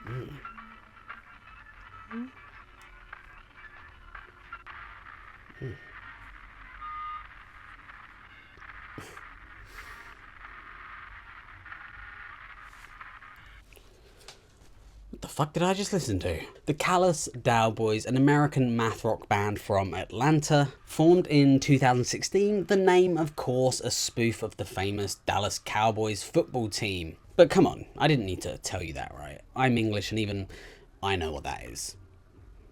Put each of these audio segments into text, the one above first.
What the fuck did I just listen to? The Callous Daoboys, an American math rock band from Atlanta, formed in 2016, the name of course a spoof of the famous Dallas Cowboys football team. But come on, I didn't need to tell you that, right? I'm English and even I know what that is.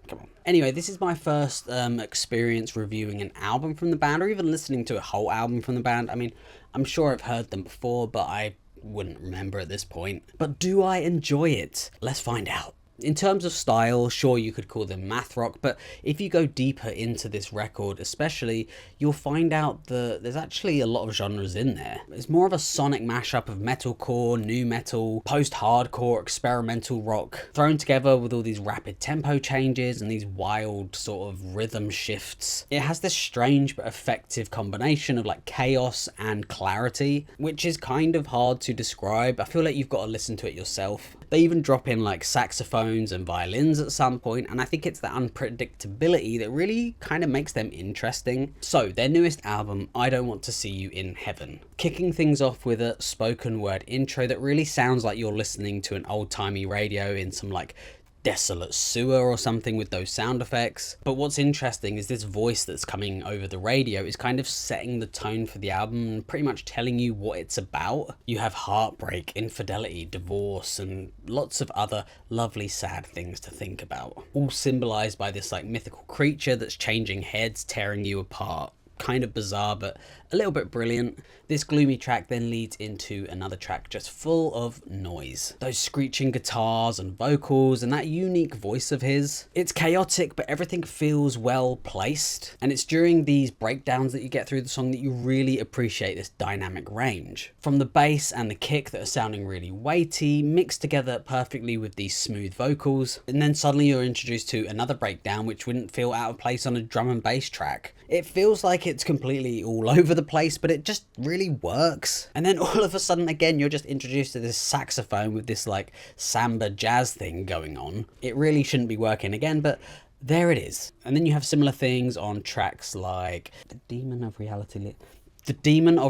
Come on. Anyway, this is my first experience reviewing an album from the band, or even listening to a whole album from the band. I mean, I'm sure I've heard them before, but I wouldn't remember at this point. But do I enjoy it? Let's find out. In terms of style, sure, you could call them math rock, but if you go deeper into this record especially, you'll find out that there's actually a lot of genres in there. It's more of a sonic mashup of metalcore, nu metal, post-hardcore, experimental rock, thrown together with all these rapid tempo changes and these wild sort of rhythm shifts. It has this strange but effective combination of like chaos and clarity, which is kind of hard to describe. I feel like you've got to listen to it yourself. They even drop in like saxophones and violins at some point, and I think it's that unpredictability that really kind of makes them interesting. So their newest album, I Don't Want to See You in Heaven, kicking things off with a spoken word intro that really sounds like you're listening to an old-timey radio in some like desolate sewer or something with those sound effects. But what's interesting is this voice that's coming over the radio is kind of setting the tone for the album and pretty much telling you what it's about. You have heartbreak, infidelity, divorce, and lots of other lovely sad things to think about, all symbolized by this like mythical creature that's changing heads, tearing you apart. Kind of bizarre, but a little bit brilliant. This gloomy track then leads into another track just full of noise. Those screeching guitars and vocals and that unique voice of his. It's chaotic, but everything feels well placed. And it's during these breakdowns that you get through the song that you really appreciate this dynamic range. From the bass and the kick that are sounding really weighty, mixed together perfectly with these smooth vocals. And then suddenly you're introduced to another breakdown which wouldn't feel out of place on a drum and bass track. It feels like it's completely all over the place, but it just really works. And then all of a sudden, again, you're just introduced to this saxophone with this like samba jazz thing going on. It really shouldn't be working again, but there it is. And then you have similar things on tracks like The Demon of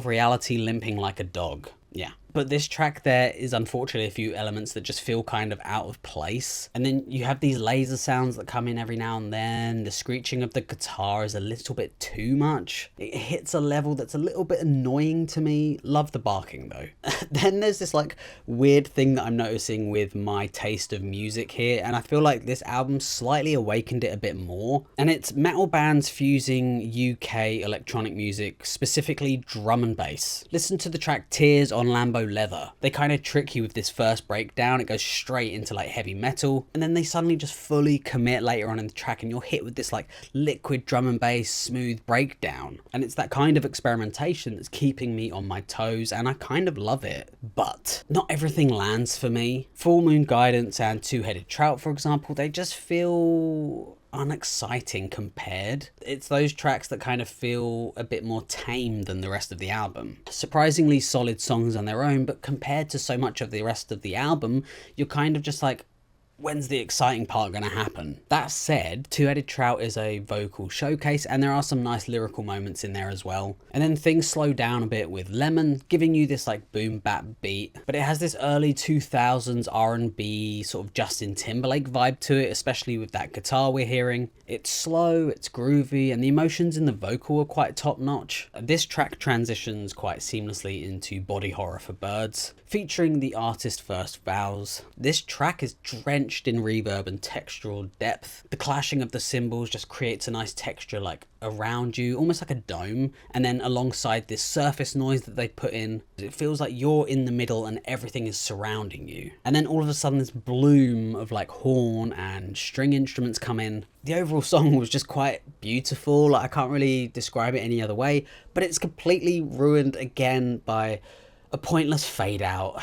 Reality Limping Like a Dog. Yeah. But this track there is unfortunately a few elements that just feel kind of out of place. And then you have these laser sounds that come in every now and then. The screeching of the guitar is a little bit too much. It hits a level that's a little bit annoying to me. Love the barking though. Then there's this like weird thing that I'm noticing with my taste of music here. And I feel like this album slightly awakened it a bit more. And it's metal bands fusing UK electronic music, specifically drum and bass. Listen to the track Tears on Lambo Leather. They kind of trick you with this first breakdown. It goes straight into like heavy metal, and then they suddenly just fully commit later on in the track and you're hit with this like liquid drum and bass smooth breakdown. And it's that kind of experimentation that's keeping me on my toes, and I kind of love it. But not everything lands for me. Full Moon Guidance and Two-Headed Trout, for example, they just feel unexciting compared. It's those tracks that kind of feel a bit more tame than the rest of the album. Surprisingly solid songs on their own, but compared to so much of the rest of the album, you're kind of just like, when's the exciting part going to happen? That said, Two-Headed Trout is a vocal showcase, and there are some nice lyrical moments in there as well. And then things slow down a bit with Lemon, giving you this like boom bap beat, but it has this early 2000s R&B sort of Justin Timberlake vibe to it, especially with that guitar we're hearing. It's slow, it's groovy, and the emotions in the vocal are quite top notch. This track transitions quite seamlessly into Body Horror for Birds, featuring the artist first Vows. This track is drenched in reverb and textural depth. The clashing of the cymbals just creates a nice texture like around you, almost like a dome, and then alongside this surface noise that they put in, it feels like you're in the middle and everything is surrounding you. And then all of a sudden this bloom of like horn and string instruments come in. The overall song was just quite beautiful. Like, I can't really describe it any other way, but it's completely ruined again by a pointless fade out.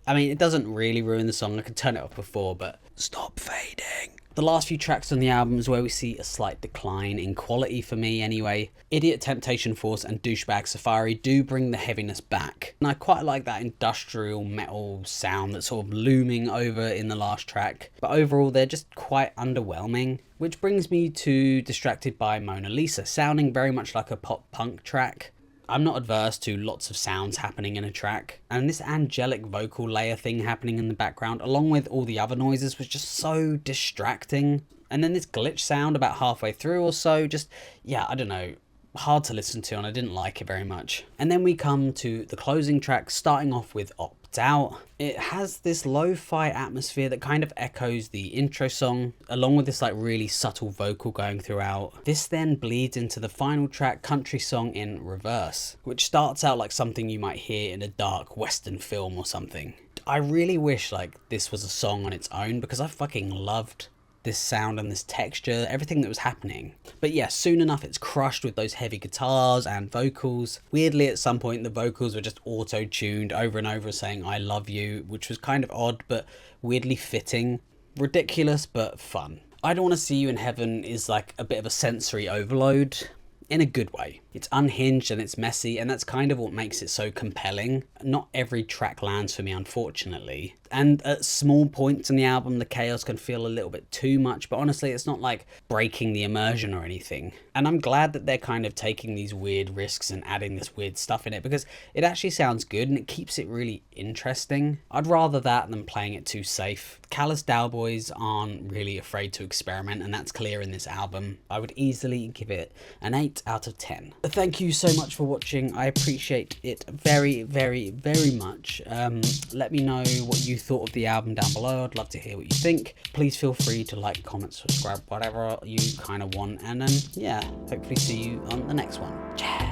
I mean, it doesn't really ruin the song. I could turn it off before, but stop fading. The last few tracks on the album is where we see a slight decline in quality for me anyway. Idiot Temptation Force and Douchebag Safari do bring the heaviness back, and I quite like that industrial metal sound that's sort of looming over in the last track, but overall they're just quite underwhelming. Which brings me to Distracted by Mona Lisa, sounding very much like a pop punk track. I'm not adverse to lots of sounds happening in a track, and this angelic vocal layer thing happening in the background along with all the other noises was just so distracting. And then this glitch sound about halfway through or so, just, yeah, I don't know, hard to listen to, and I didn't like it very much. And then we come to the closing track, starting off with Out. It has this lo-fi atmosphere that kind of echoes the intro song, along with this like really subtle vocal going throughout. This then bleeds into the final track, Country Song in Reverse, which starts out like something you might hear in a dark western film or something. I really wish like this was a song on its own, because I fucking loved this sound and this texture, everything that was happening. But yeah, soon enough it's crushed with those heavy guitars and vocals. Weirdly, at some point the vocals were just auto-tuned over and over saying I love you, which was kind of odd but weirdly fitting. Ridiculous but fun. I Don't Want to See You in Heaven is like a bit of a sensory overload in a good way. It's unhinged and it's messy, and that's kind of what makes it so compelling. Not every track lands for me, unfortunately. And at small points in the album, the chaos can feel a little bit too much, but honestly, it's not like breaking the immersion or anything. And I'm glad that they're kind of taking these weird risks and adding this weird stuff in it, because it actually sounds good and it keeps it really interesting. I'd rather that than playing it too safe. Callous Daoboys aren't really afraid to experiment, and that's clear in this album. I would easily give it an 8 out of 10. Thank you so much for watching. I appreciate it very, very, very much. Let me know what you thought of the album down below. I'd love to hear what you think. Please feel free to like, comment, subscribe, whatever you kind of want. And yeah, hopefully see you on the next one. Ciao.